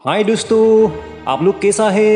हाय दोस्तों, आप लोग कैसा है।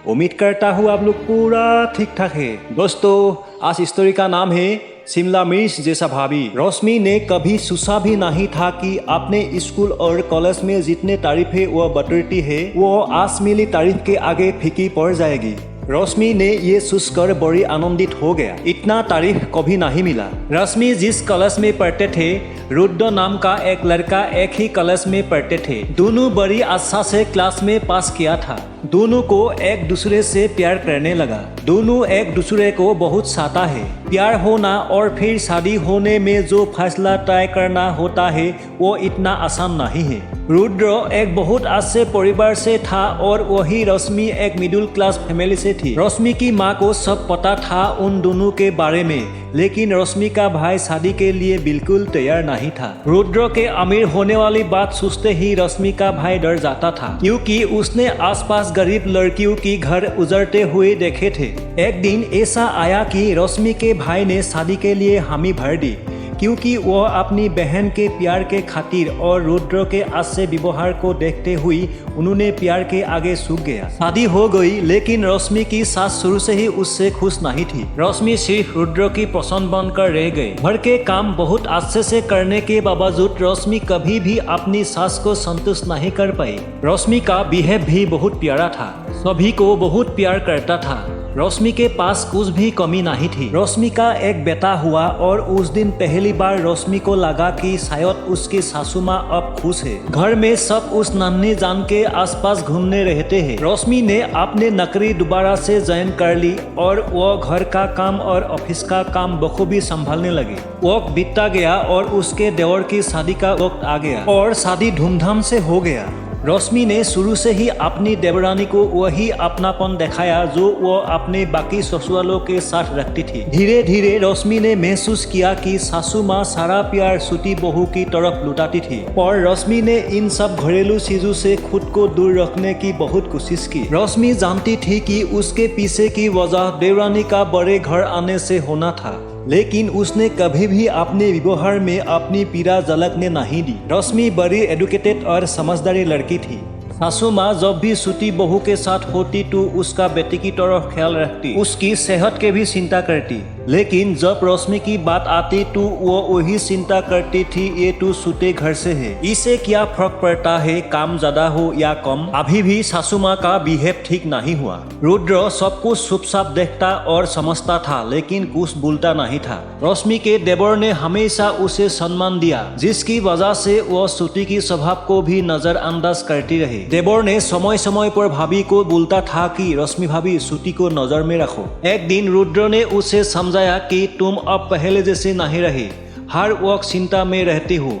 उम्मीद करता हूँ आप लोग पूरा ठीक ठाक है। दोस्तों, आज स्टोरी का नाम है शिमला मिर्च जैसा भाभी। रोशनी ने कभी सोचा भी नहीं था कि अपने स्कूल और कॉलेज में जितने तारीफें वो बटोरती है वो आज मिली तारीफ के आगे फीकी पड़ जाएगी। रोशनी ने ये सोचकर बड़ी आनंदित हो गया। इतना तारीफ कभी नहीं मिला। रोशनी जिस कॉलेज में पढ़ते थे, रुद्र नाम का एक लड़का एक ही कॉलेज में पढ़ते थे। दोनों बड़ी आशा से क्लास में पास किया था। दोनों को एक दूसरे से प्यार करने लगा। दोनों एक दूसरे को बहुत चाहता है। प्यार होना और फिर शादी होने में जो फैसला तय करना होता है वो इतना आसान नहीं है। रुद्र एक बहुत अच्छे परिवार से था और वही रोशनी एक मिडिल क्लास फैमिली से थी। रोशनी की माँ को सब पता था उन दोनों के बारे में, लेकिन रोशनी का भाई शादी के लिए बिल्कुल तैयार नहीं था। रुद्र के अमीर होने वाली बात सोचते ही रोशनी का भाई डर जाता था, क्योंकि उसने आसपास गरीब लड़कियों की घर उजड़ते हुए देखे थे। एक दिन ऐसा आया कि रोशनी के भाई ने शादी के लिए हामी भर दी, क्योंकि वो अपनी बहन के प्यार के खातिर और रुद्र के अच्छे व्यवहार को देखते हुए उन्होंने प्यार के आगे झुक गया। शादी हो गई, लेकिन रोशनी की सास शुरू से ही उससे खुश नहीं थी। रोशनी सिर्फ रुद्र की पसंद बनकर रह गई। घर के काम बहुत अच्छे से करने के बावजूद रोशनी कभी भी अपनी सास को संतुष्ट नहीं कर पाई। रोशनी का बिहेव भी बहुत प्यारा था, सभी को बहुत प्यार करता था। रोशनी के पास कुछ भी कमी नहीं थी। रोशनी का एक बेटा हुआ और उस दिन पहली बार रोशनी को लगा कि शायद उसकी सासू माँ अब खुश है। घर में सब उस नन्ही जान के आसपास घूमने रहते हैं। रोशनी ने अपने नौकरी दोबारा से ज्वाइन कर ली और वो घर का काम और ऑफिस का काम बखूबी संभालने लगी। वक्त बीतता गया और उसके देवर की शादी का वक्त आ गया और शादी धूमधाम से हो गया। रोशनी ने शुरू से ही अपनी देवरानी को वही अपनापन दिखाया जो वो अपने बाकी ससुरालों के साथ रखती थी। धीरे धीरे रोशनी ने महसूस किया कि सासू माँ सारा प्यार सूती बहू की तरफ लुटाती थी, और रोशनी ने इन सब घरेलू चीजों से खुद को दूर रखने की बहुत कोशिश की। रोशनी जानती थी कि उसके पीछे की वजह देवरानी का बड़े घर आने से होना था, लेकिन उसने कभी भी अपने व्यवहार में अपनी पीड़ा झलकने नहीं दी। रोशनी बड़ी एडुकेटेड और समझदारी लड़की थी। सासू माँ जब भी सूती बहू के साथ होती तो उसका बेटी की तरफ ख्याल रखती, उसकी सेहत के भी चिंता करती। लेकिन जब रोशनी की बात आती तो वो वही चिंता करती थी, ये तो सूते घर से है, इसे क्या फर्क पड़ता है काम ज्यादा हो या कम। अभी भी सासू माँ का बिहेव ठीक नहीं हुआ। रुद्र सब कुछ चुपचाप देखता और समझता था, लेकिन कुछ बोलता नहीं था। रोशनी के देवर ने हमेशा उसे सम्मान दिया, जिसकी वजह से वो सूती की स्वभाव को भी नजरअंदाज करती रही। देवर ने समय समय पर भाभी को बोलता था कि रोशनी भाभी सूती को नजर में रखो। एक दिन रुद्र ने उसे समझाया कि तुम अब पहले जैसे नहीं रहे, हर वक्त चिंता में रहती हो।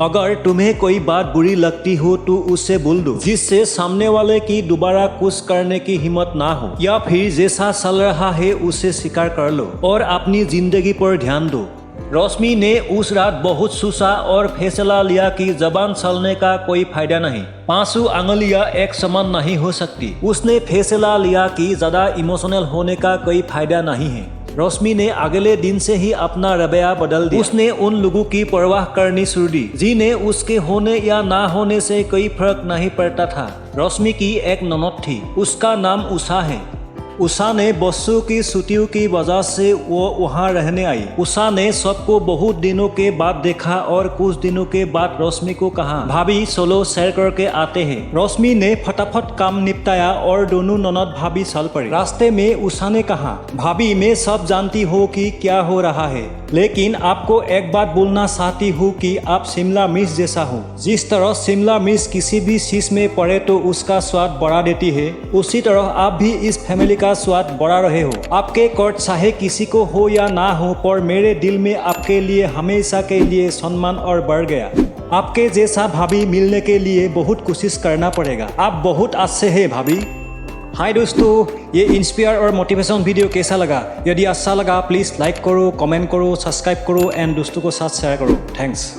अगर तुम्हें कोई बात बुरी लगती हो तो उससे बोल दो, जिससे सामने वाले की दोबारा कुछ करने की हिम्मत ना हो, या फिर जैसा चल रहा है उसे स्वीकार कर लो और अपनी जिंदगी पर ध्यान दो। रोशनी ने उस रात बहुत सोचा और फैसला लिया कि जबान चलने का कोई फायदा नहीं। पांचों आंगलियां एक समान नहीं हो सकती। उसने फैसला लिया कि ज्यादा इमोशनल होने का कोई फायदा नहीं है। रोशनी ने अगले दिन से ही अपना रवैया बदल दिया। उसने उन लोगों की परवाह करनी शुरू दी जिन्हें उसके होने या ना होने से कोई फर्क नहीं पड़ता था। रोशनी की एक ननद थी, उसका नाम उषा है। उषा ने बच्चों की छुट्टियों की वजह से वो वहाँ रहने आई। उषा ने सबको बहुत दिनों के बाद देखा और कुछ दिनों के बाद रोशनी को कहा, भाभी चलो सैर करके आते हैं। रोशनी ने फटाफट काम निपटाया और दोनों ननद भाभी चल पड़े। रास्ते में उषा ने कहा, भाभी मैं सब जानती हूँ कि क्या हो रहा है, लेकिन आपको एक बात बोलना चाहती हूँ कि आप शिमला मिर्च जैसा हो। जिस तरह शिमला मिर्च किसी भी चीज में पड़े तो उसका स्वाद बढ़ा देती है, उसी तरह आप भी इस फैमिली का स्वाद बढ़ा रहे हो। आपके कोर्ट चाहे किसी को हो या ना हो, पर मेरे दिल में आपके लिए हमेशा के लिए सम्मान और बढ़ गया। आपके जैसा भाभी मिलने के लिए बहुत कोशिश करना पड़ेगा। आप बहुत अच्छे हैं भाभी। हाय दोस्तों, ये इंस्पायर और मोटिवेशन वीडियो कैसा लगा? यदि अच्छा लगा प्लीज लाइक करो, कमेंट करो, सब्सक्राइब करो एंड दोस्तों को साथ शेयर करो। थैंक्स।